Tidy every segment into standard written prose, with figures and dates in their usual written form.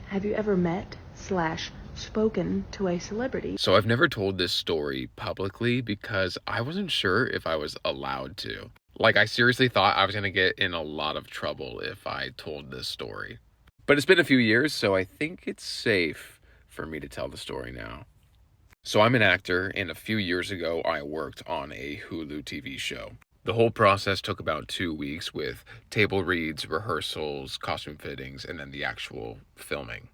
Have you ever met slash spoken to a celebrity? So I've never told this story publicly because I wasn't sure if I was allowed to. Like, I seriously thought I was going to get in a lot of trouble if I told this story. But it's been a few years, so I think it's safe for me to tell the story now. So I'm an actor, and a few years ago, I worked on a Hulu TV show. The whole process took about 2 weeks with table reads, rehearsals, costume fittings, and then the actual filming.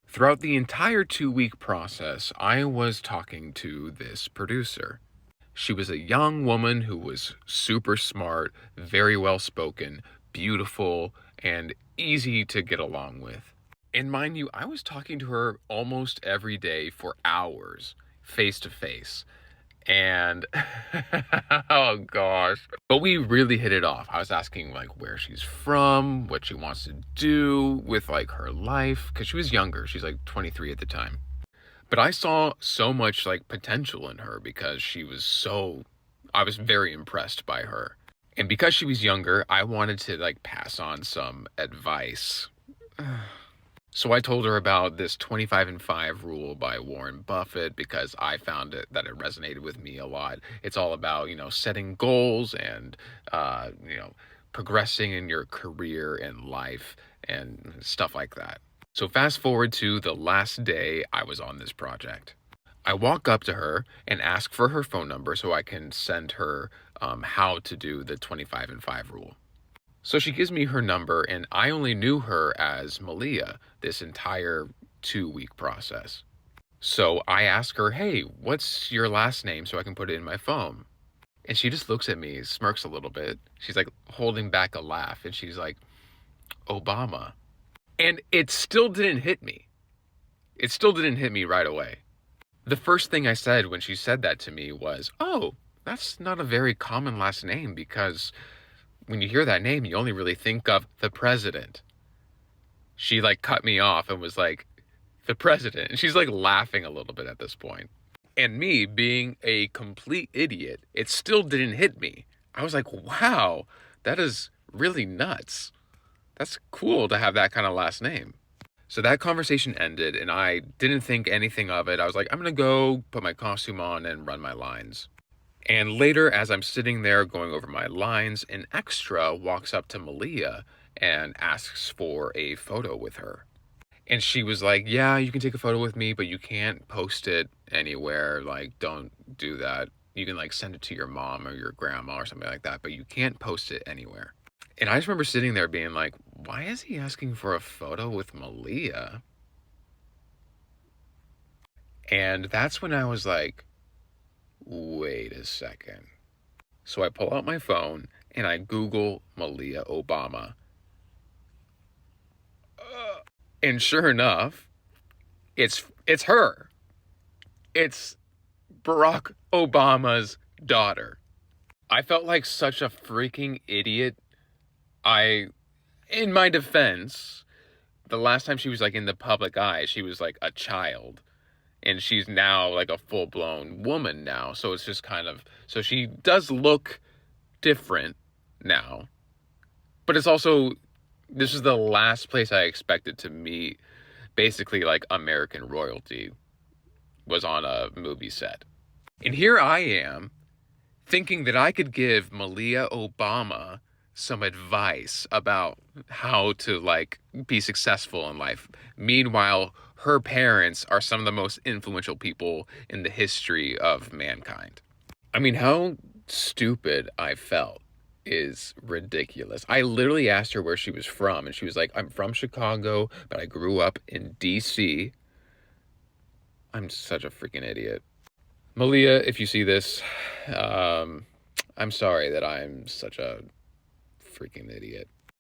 Throughout the entire 2 week process, I was talking to this producer. She was a young woman who was super smart, very well spoken, beautiful, and easy to get along with. And mind you, I was talking to her almost every day for hours, face to face. And oh gosh. But we really hit it off. I was asking like where she's from, what she wants to do with like her life, because she was younger. She's like 23 at the time. But I saw so much like potential in her because I was very impressed by her. And because she was younger, I wanted to like pass on some advice. So I told her about this 25 and 5 rule by Warren Buffett because I found that it resonated with me a lot. It's all about, setting goals and, progressing in your career and life and stuff like that. So fast forward to the last day I was on this project. I walk up to her and ask for her phone number so I can send her how to do the 25 and 5 rule. So she gives me her number, and I only knew her as Malia this entire 2 week process. So I ask her, hey, what's your last name so I can put it in my phone? And she just looks at me, smirks a little bit. She's like holding back a laugh, and she's like, Obama. And it still didn't hit me. It still didn't hit me right away. The first thing I said when she said that to me was, oh, that's not a very common last name because when you hear that name, you only really think of the president. She like cut me off and was like, the president. And she's like laughing a little bit at this point. And me being a complete idiot, it still didn't hit me. I was like, wow, that is really nuts. That's cool to have that kind of last name. So that conversation ended and I didn't think anything of it. I was like, I'm going to go put my costume on and run my lines. And later, as I'm sitting there going over my lines, an extra walks up to Malia and asks for a photo with her. And she was like, yeah, you can take a photo with me, but you can't post it anywhere. Like, don't do that. You can like send it to your mom or your grandma or something like that, but you can't post it anywhere. And I just remember sitting there being like, why is he asking for a photo with Malia? And that's when I was like, wait a second. So I pull out my phone and I Google Malia Obama. And sure enough, it's her. It's Barack Obama's daughter. I felt like such a freaking idiot. In my defense, the last time she was like in the public eye, she was like a child. And she's now like a full-blown woman now. So it's just so she does look different now. But it's also, this is the last place I expected to meet basically like American royalty, was on a movie set. And here I am thinking that I could give Malia Obama some advice about how to like be successful in life. Meanwhile, her parents are some of the most influential people in the history of mankind. I mean, how stupid I felt is ridiculous. I literally asked her where she was from, and she was like, I'm from Chicago, but I grew up in DC. I'm such a freaking idiot. Malia, if you see this, I'm sorry that I'm such a freaking idiot.